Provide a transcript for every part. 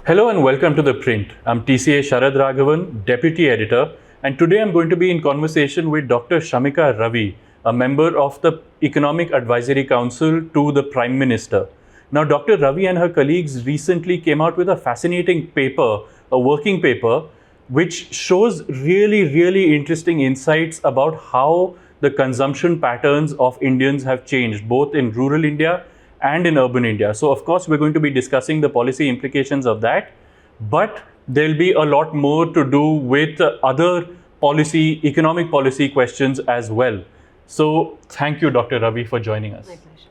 Hello and welcome to The Print. I'm TCA Sharad Raghavan, Deputy Editor, and today I'm going to be in conversation with Dr. Shamika Ravi, a member of the Economic Advisory Council to the Prime Minister. Now, Dr. Ravi and her colleagues recently came out with a fascinating paper, a working paper, which shows really interesting insights about how the consumption patterns of Indians have changed, both in rural India and in urban India. So, of course, we're going to be discussing the policy implications of that, but there'll be a lot more to do with other policy, economic policy questions as well. So, thank you, Dr. Ravi, for joining us. My pleasure.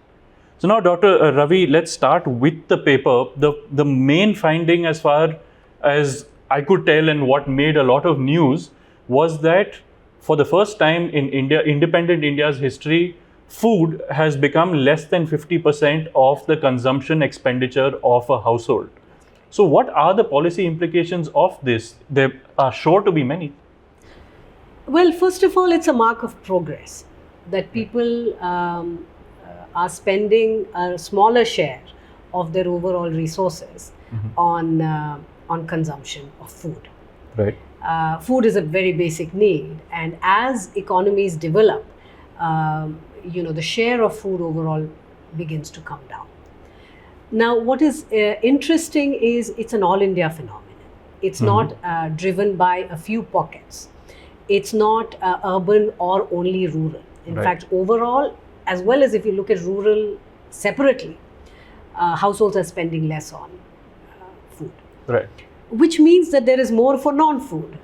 So now, Dr. Ravi, let's start with the paper. The main finding, as far as I could tell and what made a lot of news, was that for the first time in India, independent India's history, food has become less than 50% of the consumption expenditure of a household. So what are the policy implications of this? There are sure to be many. Well, first of all, it's a mark of progress that people are spending a smaller share of their overall resources on consumption of food. Right. Food is a very basic need, and as economies develop, the share of food overall begins to come down. Now, what is interesting is it's an all India phenomenon. It's not driven by a few pockets. It's not urban or only rural. In fact, overall, as well as if you look at rural separately, households are spending less on food. Right. Which means that there is more for non-food,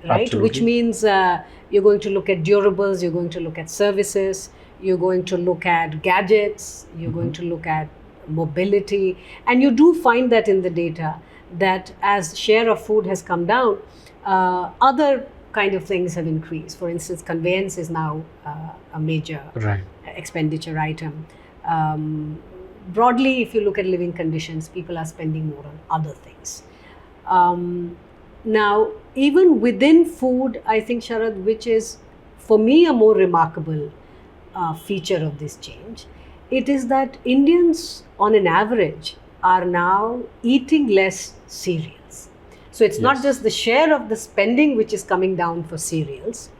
right? Absolutely. Which means you're going to look at durables, you're going to look at services, you're going to look at gadgets, you're going to look at mobility. And you do find that in the data that as share of food has come down, other kind of things have increased. For instance, conveyance is now a major expenditure item. Broadly, if you look at living conditions, people are spending more on other things. Now, even within food, I think, Sharad, which is for me a more remarkable feature of this change, it is that Indians on an average are now eating less cereals. So it's not just the share of the spending which is coming down for cereals,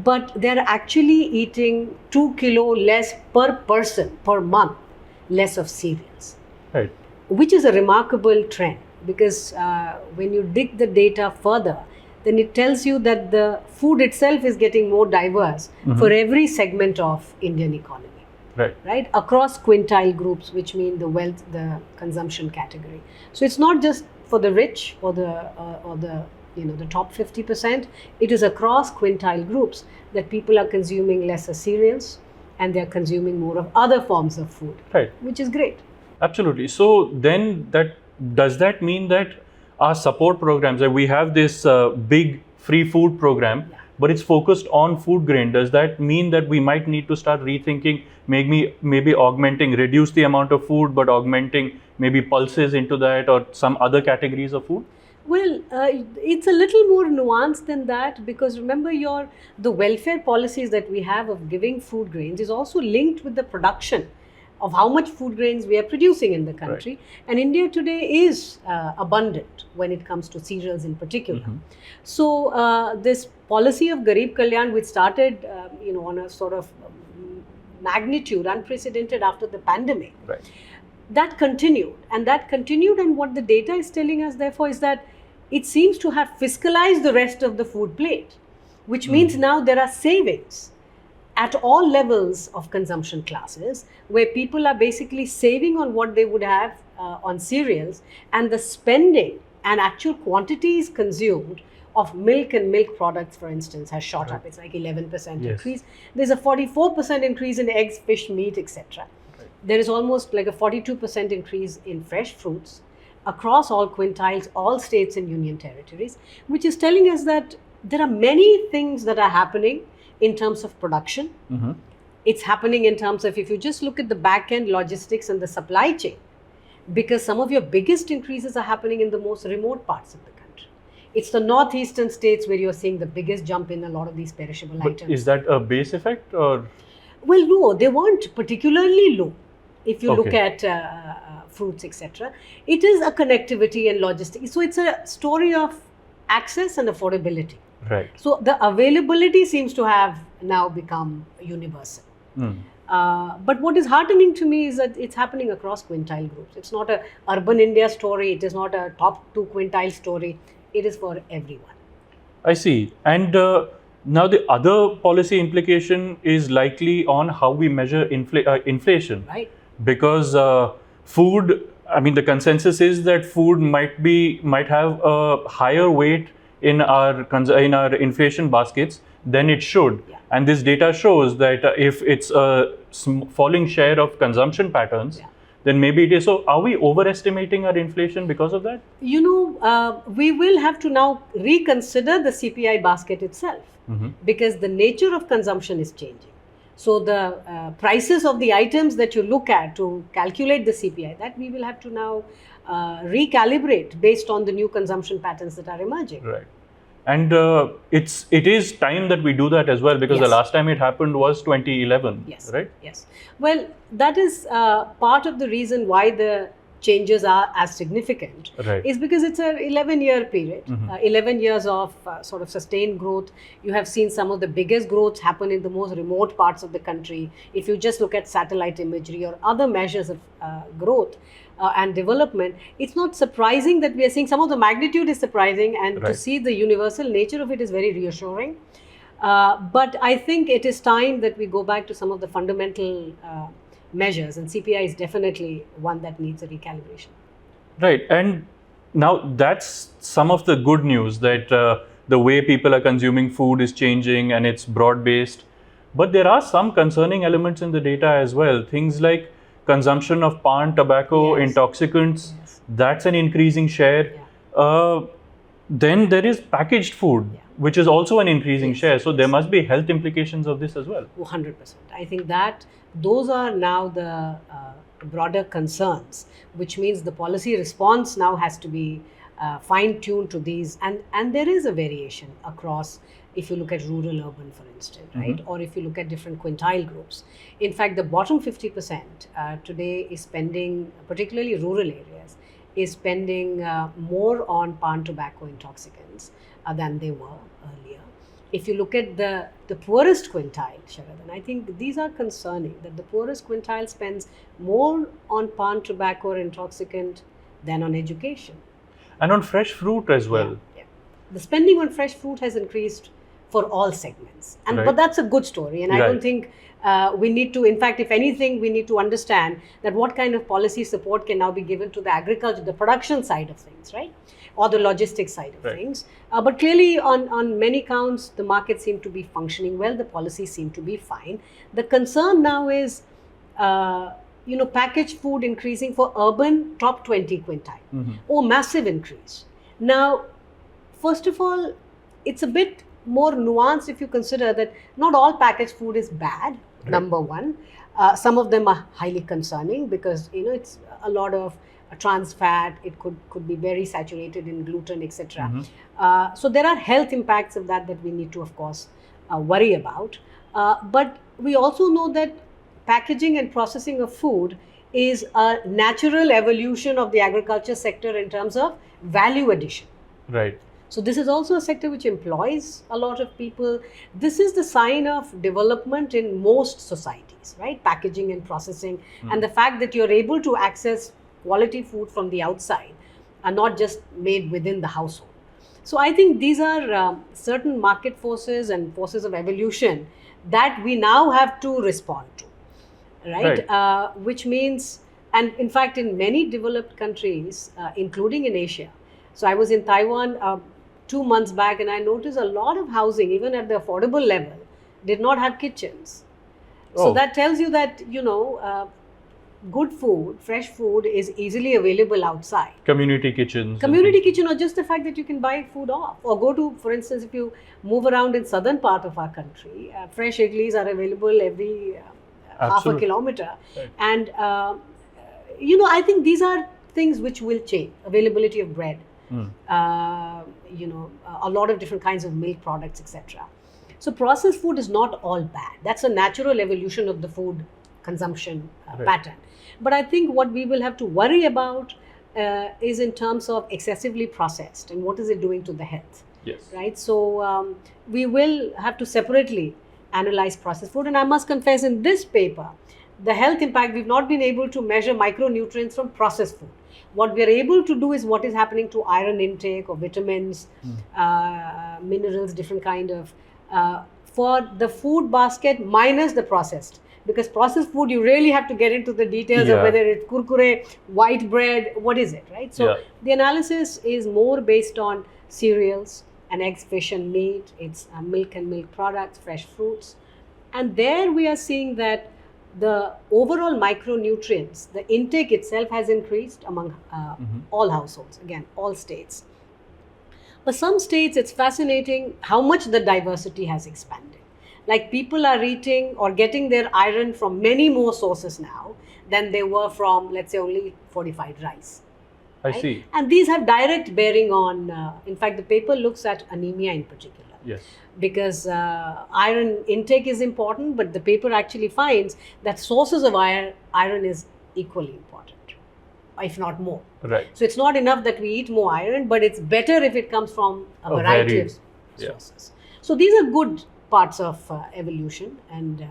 but they're actually eating 2 kilo less per person per month, less of cereals. Right. Which is a remarkable trend, because when you dig the data further, then it tells you that the food itself is getting more diverse for every segment of Indian economy. Right, across quintile groups, which mean the wealth, the consumption category. So it's not just for the rich or the top 50%. It is across quintile groups that people are consuming lesser cereals and they are consuming more of other forms of food, which is great. Absolutely. So then does that mean that our support programs, that we have this big free food program, but it's focused on food grain, does that mean that we might need to start rethinking, maybe augmenting, reduce the amount of food, but augmenting maybe pulses into that or some other categories of food? Well, it's a little more nuanced than that, because remember, the welfare policies that we have of giving food grains is also linked with the production of how much food grains we are producing in the country. And India today is abundant when it comes to cereals in particular. So this policy of Garib Kalyan, which started on a sort of magnitude unprecedented after the pandemic, that continued. And what the data is telling us, therefore, is that it seems to have fiscalized the rest of the food plate, which means now there are savings at all levels of consumption classes, where people are basically saving on what they would have on cereals, and the spending and actual quantities consumed of milk and milk products, for instance, has shot up. It's like 11% increase. There's a 44% increase in eggs, fish, meat, etc. There is almost like a 42% increase in fresh fruits across all quintiles, all states and union territories, which is telling us that there are many things that are happening in terms of production. It's happening in terms of, if you just look at the back end logistics and the supply chain, because some of your biggest increases are happening in the most remote parts of the country. It's the northeastern states where you're seeing the biggest jump in a lot of these perishable items. Is that a base effect or? Well, no, they weren't particularly low. If you look at fruits, etc. It is a connectivity and logistics. So it's a story of access and affordability. Right. So the availability seems to have now become universal. But what is heartening to me is that it's happening across quintile groups. It's not a urban India story. It is not a top 2 quintile story. It is for everyone. I see. And now the other policy implication is likely on how we measure inflation. Right. Because food, I mean, the consensus is that food might have a higher weight in our inflation baskets than it should. Yeah. And this data shows that if it's a falling share of consumption patterns, then maybe it is. So are we overestimating our inflation because of that? You know, we will have to now reconsider the CPI basket itself, because the nature of consumption is changing. So the prices of the items that you look at to calculate the CPI, that we will have to now recalibrate based on the new consumption patterns that are emerging. Right. And it is time that we do that as well, because the last time it happened was 2011, yes. right? Yes. Well, that is part of the reason why the changes are as significant, right, is because it's an 11-year period, 11 years of sort of sustained growth. You have seen some of the biggest growths happen in the most remote parts of the country. If you just look at satellite imagery or other measures of growth and development, it's not surprising that we are seeing some of the magnitude is surprising, and to see the universal nature of it is very reassuring. But I think it is time that we go back to some of the fundamental measures, and CPI is definitely one that needs a recalibration. Right. And now that's some of the good news, that the way people are consuming food is changing and it's broad-based. But there are some concerning elements in the data as well. Things like consumption of pan, tobacco, intoxicants, that's an increasing share. Then there is packaged food, which is also an increasing share. So there must be health implications of this as well. 100%. I think that those are now the broader concerns, which means the policy response now has to be fine-tuned to these. And there is a variation across, if you look at rural, urban, for instance, right? Or if you look at different quintile groups. In fact, the bottom 50% today is spending, particularly rural areas, is spending more on pan, tobacco, intoxicants than they were earlier. If you look at the poorest quintile, Sharadan, I think these are concerning, that the poorest quintile spends more on pan, tobacco, or intoxicant than on education. And on fresh fruit as well. The spending on fresh fruit has increased for all segments. But that's a good story. And I don't think we need to, in fact, if anything, we need to understand that what kind of policy support can now be given to the agriculture, the production side of things, right? Or the logistics side of things. But clearly on many counts, the markets seem to be functioning well. The policies seem to be fine. The concern now is, packaged food increasing for urban top 20 quintile. Oh, massive increase. Now, first of all, it's a bit more nuanced if you consider that not all packaged food is bad, number one. Some of them are highly concerning because, it's a lot of trans fat, it could be very saturated in gluten, etc. So there are health impacts of that we need to, of course, worry about. But we also know that packaging and processing of food is a natural evolution of the agriculture sector in terms of value addition. Right. So this is also a sector which employs a lot of people. This is the sign of development in most societies, right? Packaging and processing, and the fact that you're able to access quality food from the outside and not just made within the household. So I think these are certain market forces and forces of evolution that we now have to respond to, right? Which means, and in fact, in many developed countries, including in Asia. So I was in Taiwan 2 months back, and I noticed a lot of housing, even at the affordable level, did not have kitchens. So that tells you that, good food, fresh food is easily available outside. Community kitchens. Community kitchen, or just the fact that you can buy food off. Or go to, for instance, if you move around in southern part of our country, fresh idlis are available every half a kilometer. Right. And, I think these are things which will change. Availability of bread. A lot of different kinds of milk products, etc. So processed food is not all bad. That's a natural evolution of the food consumption pattern. But I think what we will have to worry about is in terms of excessively processed and what is it doing to the health. Yes. Right. So we will have to separately analyze processed food. And I must confess, in this paper, the health impact, we've not been able to measure micronutrients from processed food. What we are able to do is what is happening to iron intake or vitamins, minerals, different kind of, for the food basket minus the processed. Because processed food, you really have to get into the details of whether it's kurkure, white bread, what is it, right? So the analysis is more based on cereals and eggs, fish and meat. It's milk and milk products, fresh fruits. And there we are seeing that the overall micronutrients, the intake itself has increased among all households, again, all states. For some states, it's fascinating how much the diversity has expanded. Like people are eating or getting their iron from many more sources now than they were from, let's say, only fortified rice. I see. And these have direct bearing on, in fact, the paper looks at anemia in particular. Yes. Because iron intake is important, but the paper actually finds that sources of iron is equally important, if not more. Right. So it's not enough that we eat more iron, but it's better if it comes from a variety of sources. So these are good parts of evolution, and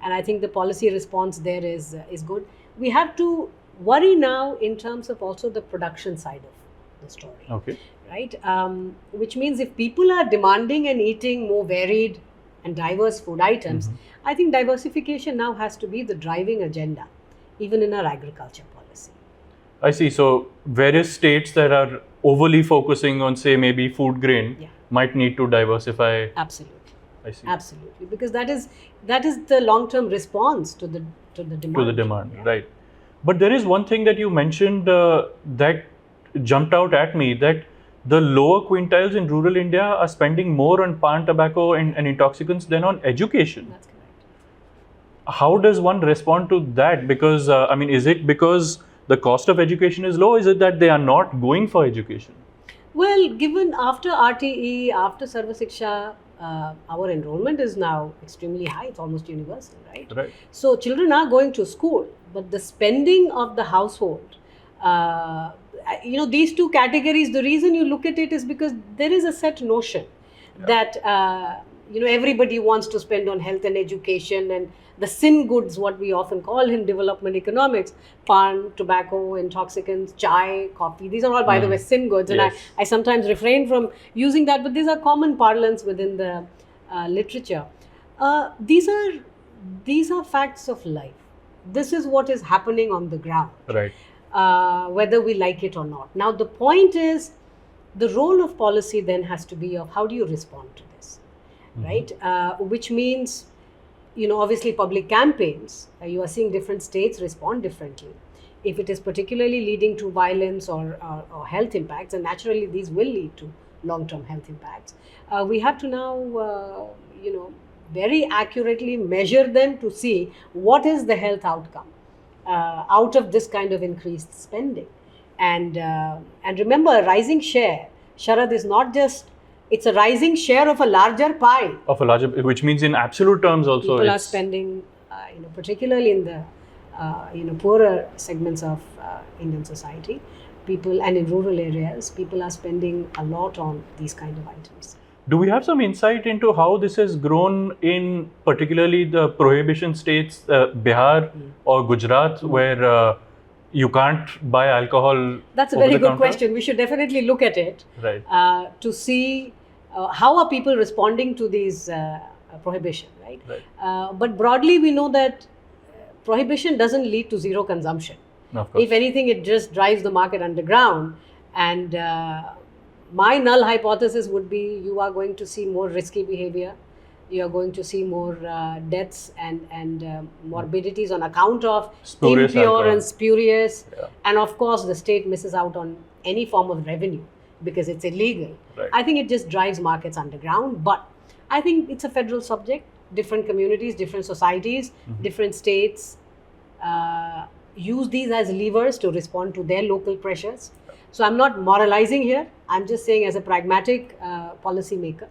I think the policy response there is good. We have to worry now in terms of also the production side of the story. Okay. Right? Which means if people are demanding and eating more varied and diverse food items, I think diversification now has to be the driving agenda, even in our agriculture policy. I see. So various states that are overly focusing on, say, maybe food grain might need to diversify. Absolutely. I see. Absolutely, because that is the long-term response to the demand. To the demand, right? But there is one thing that you mentioned that jumped out at me, that the lower quintiles in rural India are spending more on pan, tobacco and intoxicants than on education. That's correct. How does one respond to that? Because, I mean, is it because the cost of education is low? Is it that they are not going for education? Well, given after RTE, after Sarva Shiksha, our enrollment is now extremely high. It's almost universal, right? Right. So children are going to school, but the spending of the household, these two categories, the reason you look at it is because there is a set notion that, everybody wants to spend on health and education, and the sin goods, what we often call in development economics, pan, tobacco, intoxicants, chai, coffee, these are all, by the way, sin goods. And I sometimes refrain from using that, but these are common parlance within the literature. These are facts of life. This is what is happening on the ground. Right. Whether we like it or not. Now, the point is, the role of policy then has to be of how do you respond to this, right? Which means, obviously public campaigns, you are seeing different states respond differently. If it is particularly leading to violence or health impacts, and naturally these will lead to long-term health impacts, we have to now, very accurately measure them to see what is the health outcome out of this kind of increased spending. And remember, a rising share, Sharad, is not just, it's a rising share of a larger pie. Of a larger, which means in absolute terms also. People are spending, particularly in the, poorer segments of Indian society, people, and in rural areas, people are spending a lot on these kind of items. Do we have some insight into how this has grown in particularly the prohibition states, Bihar or Gujarat, where you can't buy alcohol? That's a very good question. We should definitely look at it, right, to see how are people responding to these prohibition, right? But broadly, we know that prohibition doesn't lead to zero consumption. Of course. If anything, it just drives the market underground. And my null hypothesis would be you are going to see more risky behavior. You are going to see more deaths and morbidities on account of spurious impure alcohol. And spurious. And of course, the state misses out on any form of revenue because it's illegal. Right. I think it just drives markets underground. But I think it's a federal subject. Different communities, different societies, different states use these as levers to respond to their local pressures. So I'm not moralizing here. I'm just saying, as a pragmatic policy maker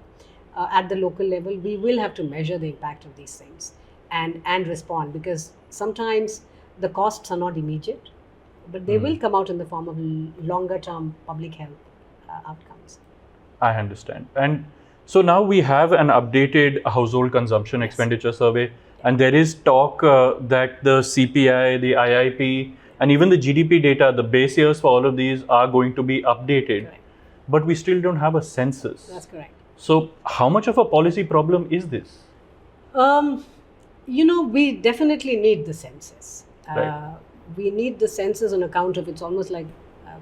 at the local level, we will have to measure the impact of these things and respond, because sometimes the costs are not immediate, but they will come out in the form of longer term public health outcomes. I understand. And so now we have an updated household consumption expenditure survey, and there is talk that the CPI, the IIP, and even the GDP data, the base years for all of these are going to be updated. Correct. But we still don't have a census. That's correct. So how much of a policy problem is this? We definitely need the census. Right. We need the census on account of it's almost like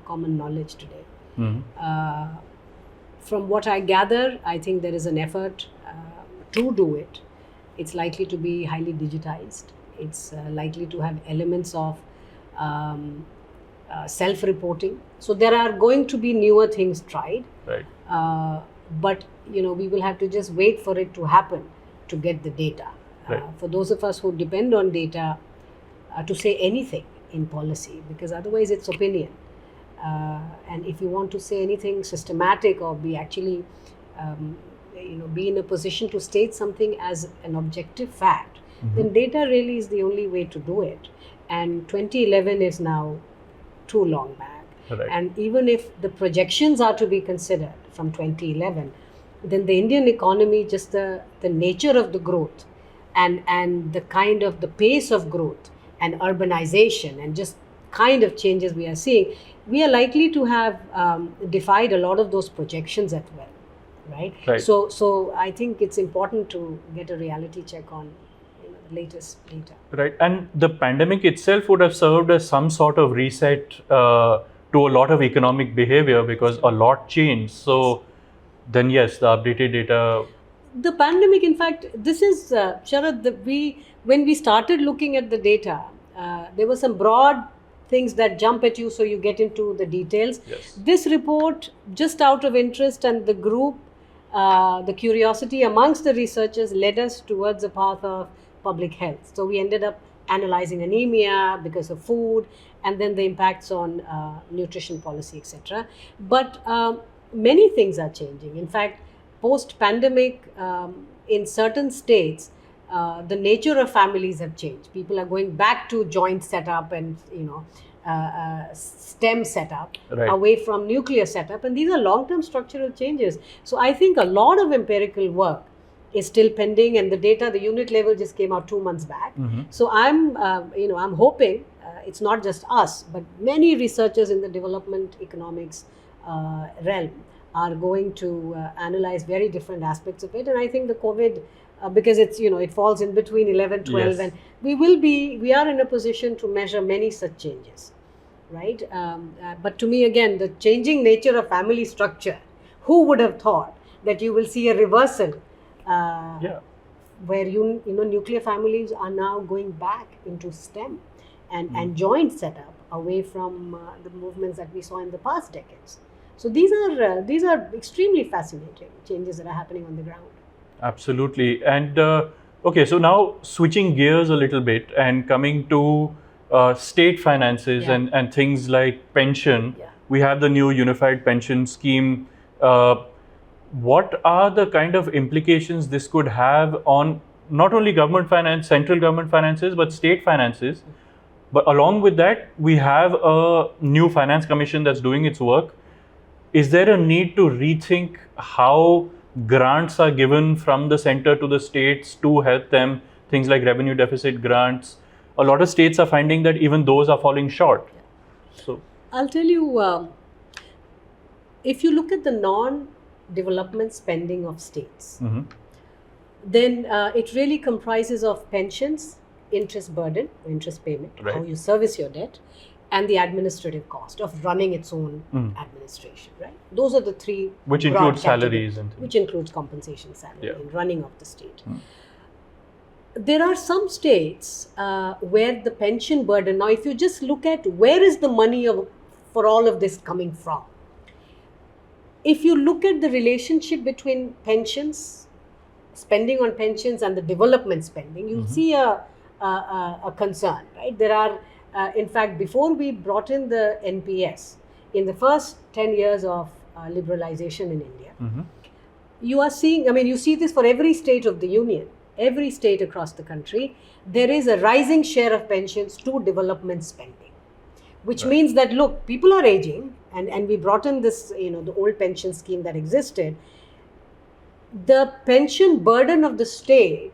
common knowledge today. From what I gather, I think there is an effort to do it. It's likely to be highly digitized. It's likely to have elements of self-reporting. So there are going to be newer things tried. Right. But we will have to just wait for it to happen to get the data. Right. For those of us who depend on data to say anything in policy, because otherwise it's opinion. And if you want to say anything systematic or be actually, be in a position to state something as an objective fact, then data really is the only way to do it. And 2011 is now too long back. Right. And even if the projections are to be considered from 2011, then the Indian economy, just the nature of the growth and the kind of the pace of growth and urbanization and just kind of changes we are seeing, we are likely to have defied a lot of those projections as well, right? Right. So I think it's important to get a reality check on the latest data. Right. And the pandemic itself would have served as some sort of reset to a lot of economic behavior because a lot changed. So then yes, the updated data. The pandemic, in fact, this is, Sharad, when we started looking at the data, there were some broad things that jump at you so you get into the details. Yes. This report, just out of interest and the group, the curiosity amongst the researchers led us towards a path of public health. So we ended up analyzing anemia because of food and then the impacts on nutrition policy, etc. But many things are changing. In fact, post-pandemic, in certain states, the nature of families have changed. People are going back to joint setup and STEM setup, Right. away from nuclear setup, and these are long-term structural changes. So I think a lot of empirical work is still pending, and the data, the unit level just came out 2 months back. So I'm hoping it's not just us, but many researchers in the development economics realm are going to analyze very different aspects of it. And I think the COVID, because it's, it falls in between 11, 12, Yes. and we are in a position to measure many such changes, right? But to me, again, the changing nature of family structure, who would have thought that you will see a reversal where nuclear families are now going back into STEM and joint setup away from the movements that we saw in the past decades. So these are extremely fascinating changes that are happening on the ground. Absolutely. And okay, so now switching gears a little bit and coming to state finances Yeah. and things like pension. Yeah. We have the new unified pension scheme. What are the kind of implications this could have on not only government finance, central government finances, but state finances? But along with that, we have a new finance commission that's doing its work. Is there a need to rethink how grants are given from the center to the states to help them? Things like revenue deficit grants. A lot of states are finding that even those are falling short. So, I'll tell you, if you look at the non-development spending of states, then it really comprises of pensions, interest burden, interest payment, Right. how you service your debt, and the administrative cost of running its own administration, right? Those are the three which broad includes categories, salaries and things. which includes compensation, salary, Yeah. and running of the state. There are some states where the pension burden, now if you just look at where is the money for all of this coming from, if you look at the relationship between pensions, spending on pensions and the development spending, you'll see a concern, right? There are, in fact, before we brought in the NPS, in the first 10 years of liberalization in India, you are seeing, you see this for every state of the union. every state across the country, there is a rising share of pensions to development spending, which means that, look, people are aging, and we brought in this, the old pension scheme that existed. The pension burden of the state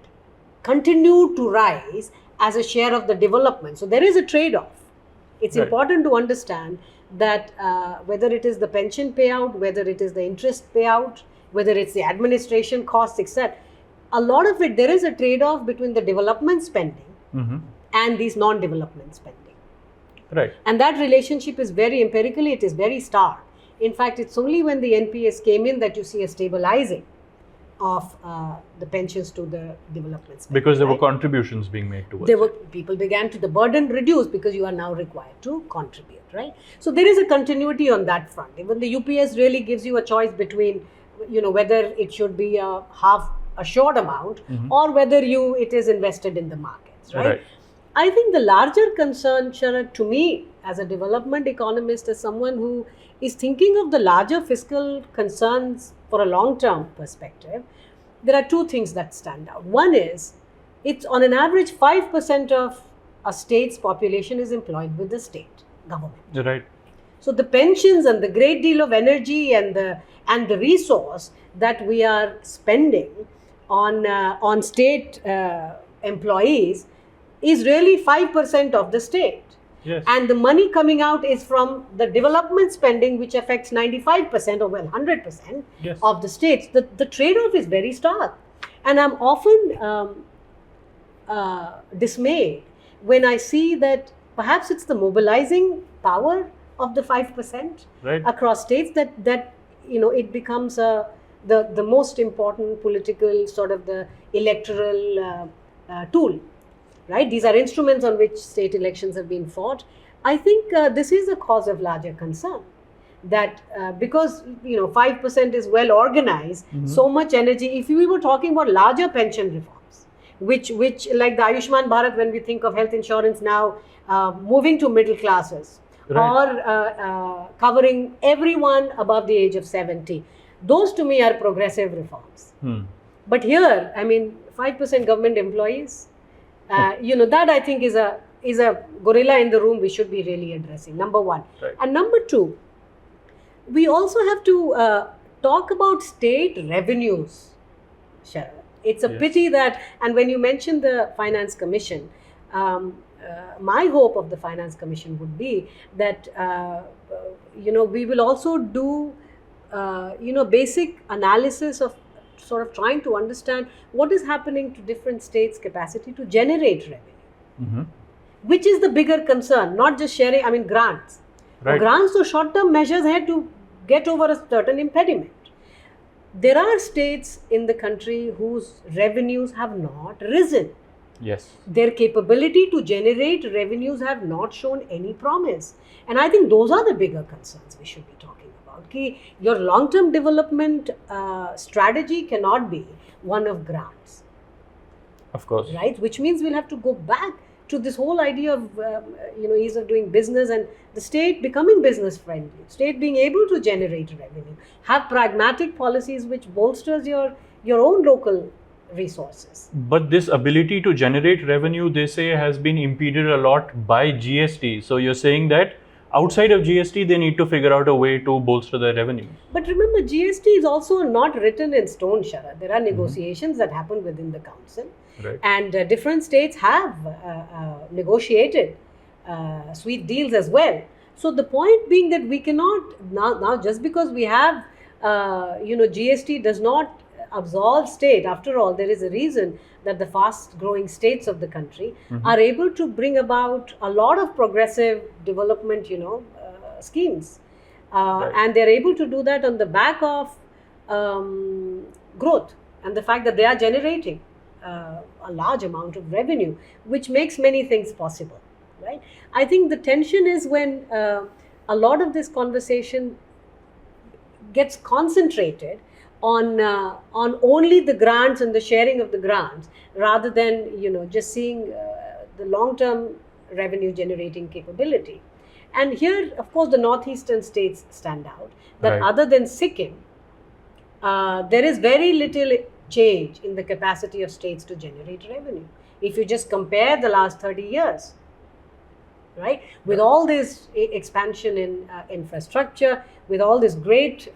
continued to rise as a share of the development. So there is a trade-off. It's important to understand that whether it is the pension payout, whether it is the interest payout, whether it's the administration costs, etc., a lot of it, there is a trade-off between the development spending and these non-development spending. Right. And that relationship is very empirically, it is very stark. In fact, it's only when the NPS came in that you see a stabilizing of the pensions to the development spending. Because there were contributions being made towards people began to, the burden reduced because you are now required to contribute, right? So there is a continuity on that front. Even the UPS really gives you a choice between, whether it should be a short amount or whether it is invested in the markets, right? I think the larger concern, Sharad, to me as a development economist, as someone who is thinking of the larger fiscal concerns for a long-term perspective, there are two things that stand out. One is, it's on an average 5% of a state's population is employed with the state government. Right. So the pensions and the great deal of energy and the resource that we are spending on state employees is really 5% of the state. Yes. And the money coming out is from the development spending, which affects 95% or 100% of the states. The trade-off is very stark. And I'm often dismayed when I see that perhaps it's the mobilizing power of the 5% across states that it becomes the most important political sort of the electoral tool. Right? These are instruments on which state elections have been fought. I think this is a cause of larger concern, that because 5% is well organized, so much energy. If we were talking about larger pension reforms, which like the Ayushman Bharat, when we think of health insurance now moving to middle classes or covering everyone above the age of 70, those to me are progressive reforms. But here, 5% government employees. That I think is a gorilla in the room we should be really addressing, number one. And number two, we also have to talk about state revenues, Sharad. It's a pity that, and when you mentioned the Finance Commission, my hope of the Finance Commission would be that, we will also do, basic analysis of sort of trying to understand what is happening to different states' capacity to generate revenue, which is the bigger concern, not just sharing, grants. Grants or short-term measures had to get over a certain impediment. There are states in the country whose revenues have not risen. Yes. Their capability to generate revenues have not shown any promise. And I think those are the bigger concerns we should be talking about. Your long-term development strategy cannot be one of grants. Of course. Right? Which means we'll have to go back to this whole idea of, ease of doing business and the state becoming business friendly, state being able to generate revenue, have pragmatic policies which bolsters your own local resources. But this ability to generate revenue, they say, has been impeded a lot by GST. So you're saying that outside of GST, they need to figure out a way to bolster their revenue. But remember, GST is also not written in stone, Sharad. There are negotiations that happen within the council. Right. And different states have negotiated sweet deals as well. So the point being that we cannot, now just because we have, GST does not absolve state. After all, there is a reason that the fast growing states of the country are able to bring about a lot of progressive development, schemes. And they're able to do that on the back of growth and the fact that they are generating a large amount of revenue, which makes many things possible, right? I think the tension is when a lot of this conversation gets concentrated on only the grants and the sharing of the grants, rather than just seeing the long-term revenue generating capability. And here, of course, the northeastern states stand out. That other than Sikkim, there is very little change in the capacity of states to generate revenue. If you just compare the last 30 years, right, with all this expansion in infrastructure, with all this great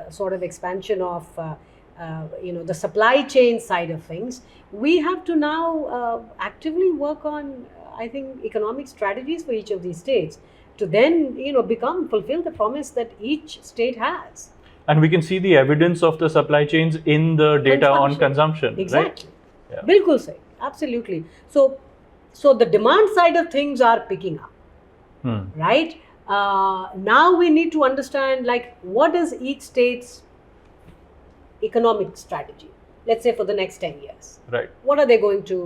sort of expansion of the supply chain side of things, we have to now actively work on, I think, economic strategies for each of these states to then fulfill the promise that each state has. And we can see the evidence of the supply chains in the data on consumption. Exactly. Right? Bilkul sahi. Absolutely. So the demand side of things are picking up, right? Now we need to understand, like, what is each state's economic strategy, let's say for the next 10 years. Right. What are they going to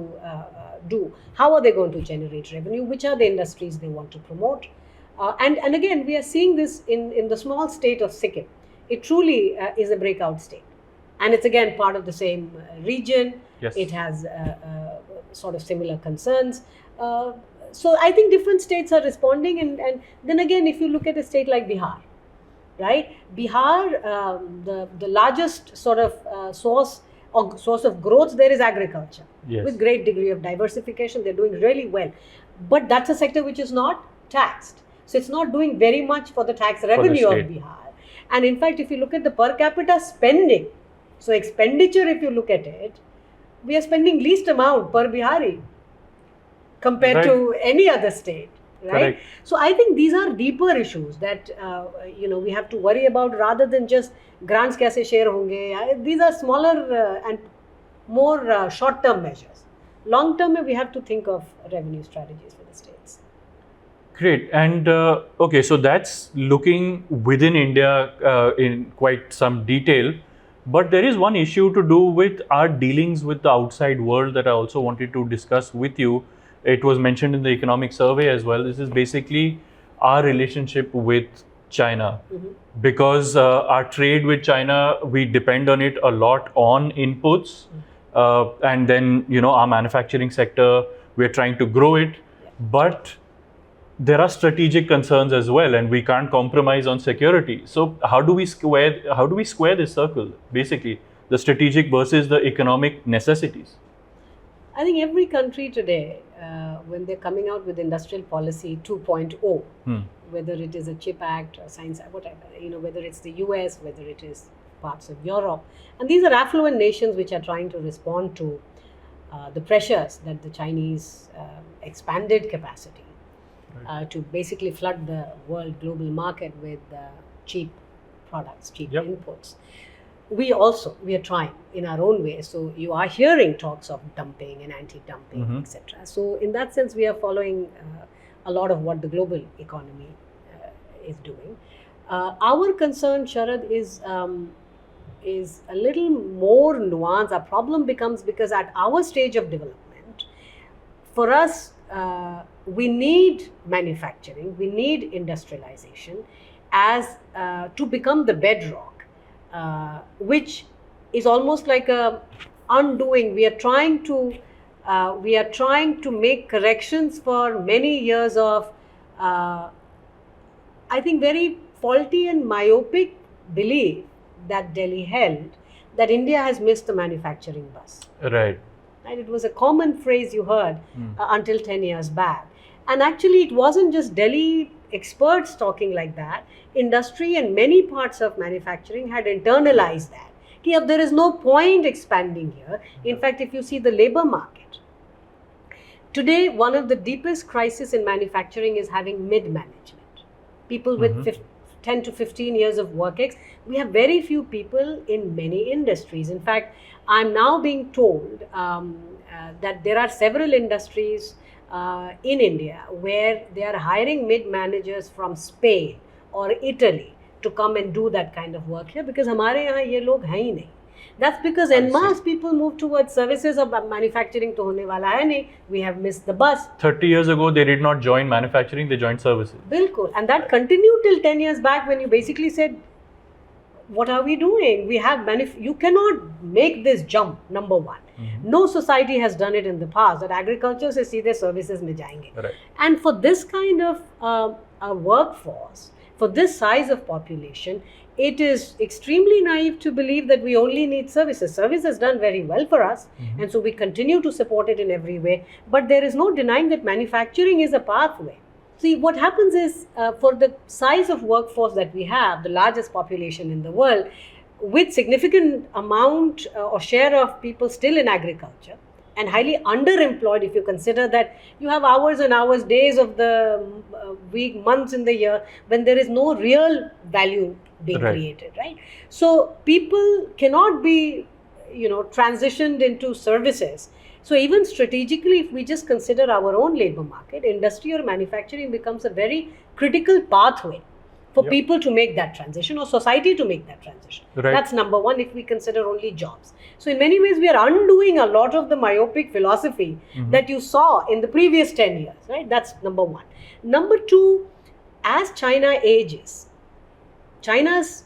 do? How are they going to generate revenue? Which are the industries they want to promote? And again, we are seeing this in the small state of Sikkim. It truly is a breakout state. And it's again part of the same region. Yes. It has sort of similar concerns. So I think different states are responding. And then again, if you look at a state like Bihar, right? Bihar, the largest sort of source of growth there is agriculture. Yes. With great degree of diversification. They're doing really well. But that's a sector which is not taxed. So it's not doing very much for the tax revenue of Bihar. And in fact, if you look at the per capita spending, so expenditure, if you look at it, we are spending least amount per Bihari compared to any other state, right? Correct. So I think these are deeper issues that we have to worry about rather than just grants kaise share honge. These are smaller and more short-term measures. Long-term, we have to think of revenue strategies for the states. Great. And okay, so that's looking within India in quite some detail. But there is one issue to do with our dealings with the outside world that I also wanted to discuss with you. It was mentioned in the economic survey as well. This is basically our relationship with China. Because our trade with China, we depend on it a lot on inputs. And then, our manufacturing sector, we're trying to grow it. But there are strategic concerns as well, and we can't compromise on security. So how do we square this circle, basically, the strategic versus the economic necessities? I think every country today, when they're coming out with industrial policy 2.0, whether it is a CHIP Act or Science Act, whatever, whether it's the US, whether it is parts of Europe, and these are affluent nations which are trying to respond to the pressures that the Chinese expanded capacity to basically flood the world global market with cheap products, cheap inputs. We are trying in our own way. So you are hearing talks of dumping and anti-dumping, etc. So in that sense, we are following a lot of what the global economy is doing. Our concern, Sharad, is a little more nuanced. Our problem becomes because at our stage of development, for us, we need manufacturing, we need industrialization as to become the bedrock, which is almost like a undoing. We are trying to make corrections for many years of, I think, very faulty and myopic belief that Delhi held that India has missed the manufacturing bus. Right. Right? It was a common phrase you heard until 10 years back. And actually, it wasn't just Delhi experts talking like that. Industry and many parts of manufacturing had internalized that. There is no point expanding here. In fact, if you see the labor market, today, one of the deepest crises in manufacturing is having mid-management. People with 10 to 15 years of work ex. We have very few people in many industries. In fact, I'm now being told that there are several industries in India where they are hiring mid-managers from Spain or Italy to come and do that kind of work here because हमारे यहाँ ये लोग हैं ही नहीं. That's because en masse people move towards services of manufacturing तो होने वाला है नहीं. We have missed the bus. 30 years ago, they did not join manufacturing, they joined services. Bilkul. And that continued till 10 years back when you basically said, what are we doing? We have you cannot make this jump, number one. No society has done it in the past, that agriculture se seedhe services mein jayenge. Right. And for this kind of a workforce, for this size of population, it is extremely naive to believe that we only need services. Service has done very well for us, and so we continue to support it in every way. But there is no denying that manufacturing is a pathway. See, what happens is, for the size of workforce that we have, the largest population in the world, with significant amount or share of people still in agriculture, and highly underemployed, if you consider that you have hours and hours, days of the week, months in the year, when there is no real value being created, right? So people cannot be, transitioned into services. So even strategically, if we just consider our own labor market, industry or manufacturing becomes a very critical pathway for people to make that transition, or society to make that transition. That's number one, if we consider only jobs. So in many ways, we are undoing a lot of the myopic philosophy that you saw in the previous 10 years, right? That's number one. Number two, as China ages, China's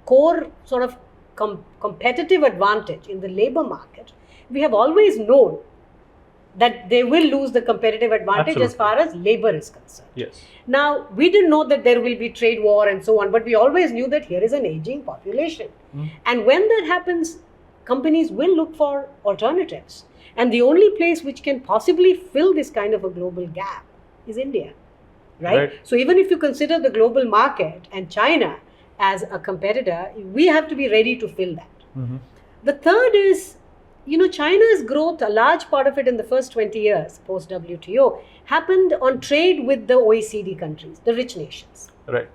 core sort of competitive advantage in the labor market, we have always known that they will lose the competitive advantage as far as labor is concerned. Yes. Now, we didn't know that there will be trade war and so on, but we always knew that here is an aging population. And when that happens, companies will look for alternatives. And the only place which can possibly fill this kind of a global gap is India, right? So even if you consider the global market and China as a competitor, we have to be ready to fill that. The third is, China's growth, a large part of it in the first 20 years post WTO, happened on trade with the OECD countries, the rich nations. Right.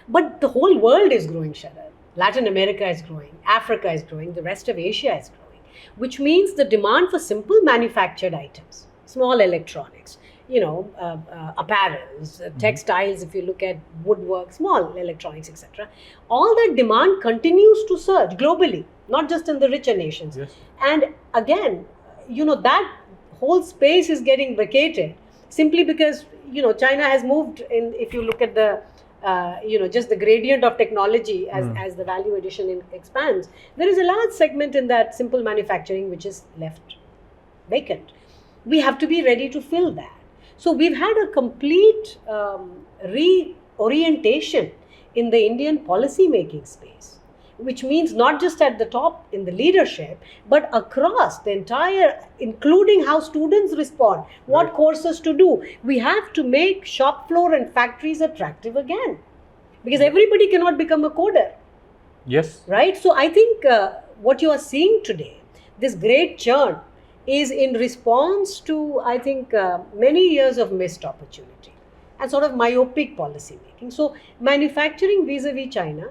But the whole world is growing, Sharad. Latin America is growing, Africa is growing, the rest of Asia is growing, which means the demand for simple manufactured items, small electronics, apparels, textiles, if you look at woodwork, small electronics, etc. All that demand continues to surge globally, not just in the richer nations. Yes. And again, that whole space is getting vacated simply because, China has moved in, if you look at the, just the gradient of technology as the value addition expands, there is a large segment in that simple manufacturing which is left vacant. We have to be ready to fill that. So we've had a complete reorientation in the Indian policy making space, which means not just at the top in the leadership, but across the entire, including how students respond, what courses to do. We have to make shop floor and factories attractive again, because everybody cannot become a coder. Yes. Right? So I think what you are seeing today, this great churn, is in response to, I think, many years of missed opportunity and sort of myopic policy making. So manufacturing vis-a-vis China,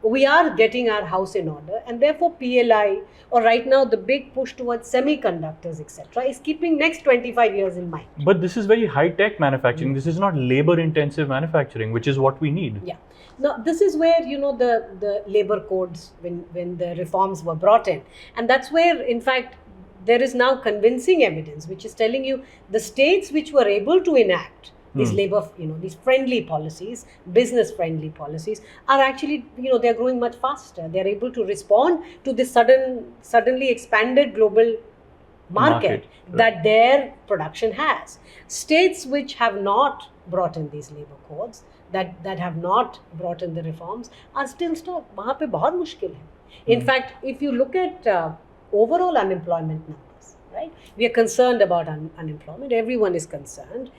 we are getting our house in order, and therefore PLI, or right now the big push towards semiconductors, etc., is keeping next 25 years in mind. But this is very high-tech manufacturing. This is not labor-intensive manufacturing, which is what we need. Yeah. Now, this is where, the labor codes, when the reforms were brought in. And that's where, in fact, there is now convincing evidence which is telling you the states which were able to enact these labor, these friendly policies, business friendly policies, are actually, they're growing much faster. They're able to respond to this suddenly expanded global market that their production has. States which have not brought in these labor codes, that have not brought in the reforms, are still stuck. वहाँ पे बहुत मुश्किल है. In fact, if you look at overall unemployment numbers, right? We are concerned about unemployment. Everyone is concerned.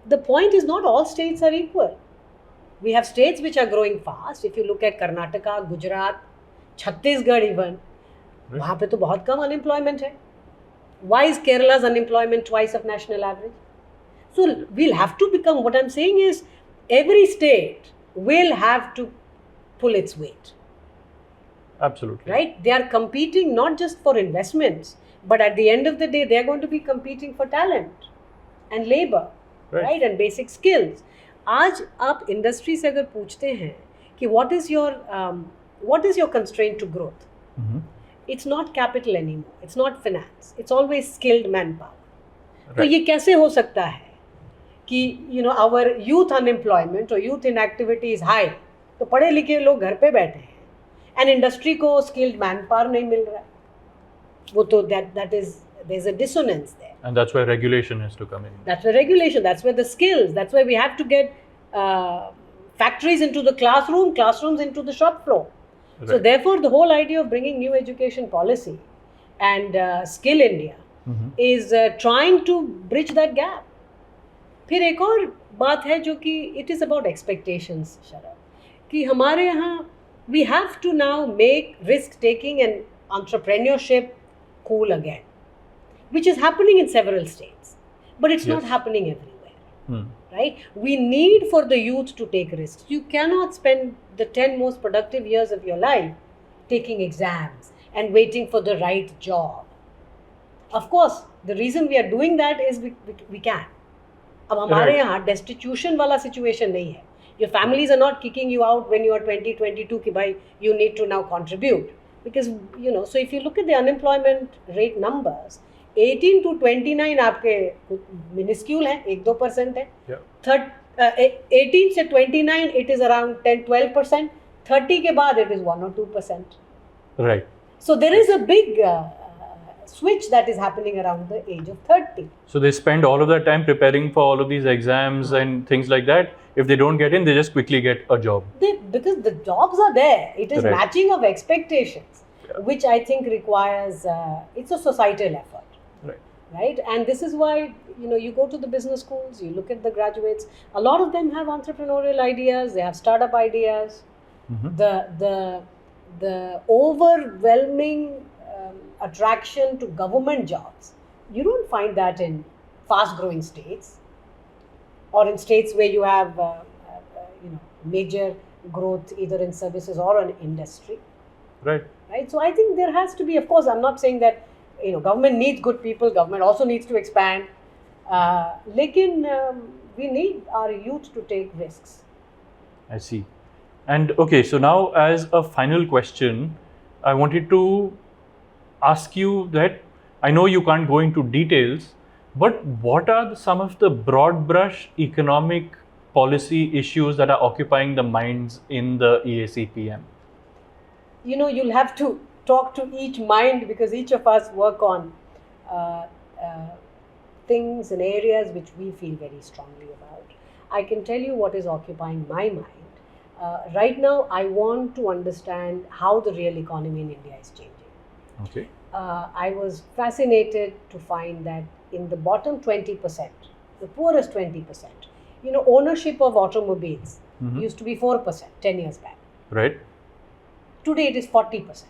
The point is not all states are equal. We have states which are growing fast. If you look at Karnataka, Gujarat, Chhattisgarh even, वहाँ पे तो बहुत कम unemployment है. Why is Kerala's unemployment twice of national average? So we'll have to become, what I'm saying is, every state will have to pull its weight. Absolutely. Right? They are competing not just for investments, but at the end of the day, they are going to be competing for talent and labor, right? And basic skills. आज आप industry से अगर पूछते हैं कि what is your constraint to growth? It's not capital anymore. It's not finance. It's always skilled manpower. तो ये कैसे हो सकता है कि our youth unemployment or youth inactivity is high, तो पढ़े लिखे लोग घर पे बैठे हैं and industry को skilled manpower नहीं मिल रहा है, वो तो there's a dissonance there. And that's why regulation has to come in. That's where regulation, that's where the skills, that's why we have to get factories into the classroom, classrooms into the shop floor. So Right. therefore, the whole idea of bringing new education policy and Skill India is trying to bridge that gap. फिर एक और बात है जो कि it is about expectations, शरद, कि हमारे यहाँ we have to now make risk taking and entrepreneurship cool again, which is happening in several states, but it's not Yes. happening everywhere. Hmm. Right? We need for the youth to take risks. You cannot spend the 10 most productive years of your life taking exams and waiting for the right job. Of course, the reason we are doing that is we can. अब हमारे Right. यहाँ destitution वाला situation नहीं है. Your families are not kicking you out when you are 20, 22 कि भाई you need to now contribute. Because, you know, so if you look at the unemployment rate numbers, 18 to 29 आपके minuscule है, 1-2% है. Yeah. 18 से 29 it is around 10-12%. 30 के बाद it is 1 or 2%. Right. So there is a big switch that is happening around the age of 30. So they spend all of their time preparing for all of these exams and things like that. If they don't get in, they just quickly get a job. Because the jobs are there. It is Right. matching of expectations, Yeah. which I think requires, it's a societal effort. Right. Right? And this is why, you know, you go to the business schools, you look at the graduates, a lot of them have entrepreneurial ideas, they have startup ideas. Mhm. The overwhelming attraction to government jobs, you don't find that in fast growing states or in states where you have you know, major growth either in services or in industry. Right. Right? So I think there has to be, of course, I'm not saying that, you know, government needs good people, government also needs to expand. Lekin we need our youth to take risks. I see. And okay, so now as a final question, I wanted to ask you that I know you can't go into details, but what are some of the broad brush economic policy issues that are occupying the minds in the EACPM? You know, you'll have to talk to each mind because each of us work on things and areas which we feel very strongly about. I can tell you what is occupying my mind. Right now, I want to understand how the real economy in India is changing. Okay. I was fascinated to find that in the bottom 20%, the poorest 20%, you know, ownership of automobiles used to be 4% 10 years back. Right. Today it is 40%.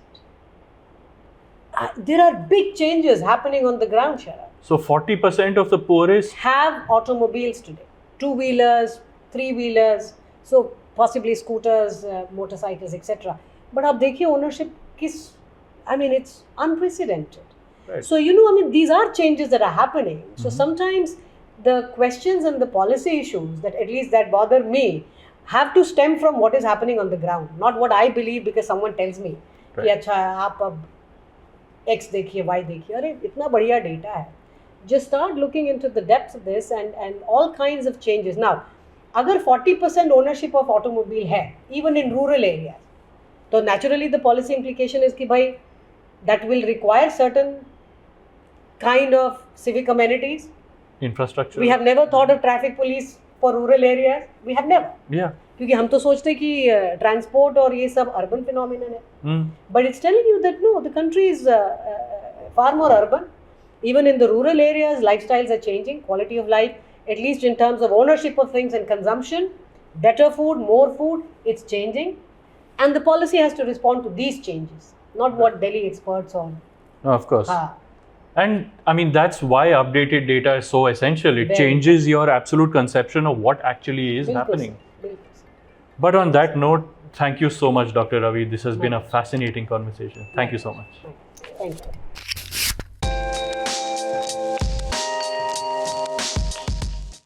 There are big changes happening on the ground, Sharad. So 40% of the poorest. Have automobiles today, 2-wheelers, 3-wheelers, so possibly scooters, motorcycles, etc. But आप देखिए ownership किस, I mean, it's unprecedented. Right. So, you know, I mean, these are changes that are happening. So sometimes the questions and the policy issues that at least that bother me have to stem from what is happening on the ground, not what I believe because someone tells me कि Right. अच्छा आप अब X देखिए, Y देखिए, अरे इतना बढ़िया data है. Just start looking into the depths of this and all kinds of changes. Now, अगर 40% ownership of automobile है, even in rural areas, तो naturally the policy implication is कि भाई that will require certain kind of civic amenities. Infrastructure. We have never thought of traffic police for rural areas. We have never. Yeah. क्योंकि हम तो सोचते कि transport और ये सब अर्बन फिनोमिनन है. Hmm. But it's telling you that no, the country is far more urban. Even in the rural areas, lifestyles are changing. Quality of life, at least in terms of ownership of things and consumption, better food, more food, it's changing. And the policy has to respond to these changes, not what Delhi experts on. No, of course. Ah, And I mean, that's why updated data is so essential. It Very. changes your absolute conception of what actually is बिल्कुल happening. Sir, बिल्कुल sir. But on that note, thank you so much, Dr. Ravi. This has been a fascinating conversation. Thank you so much. Thank you.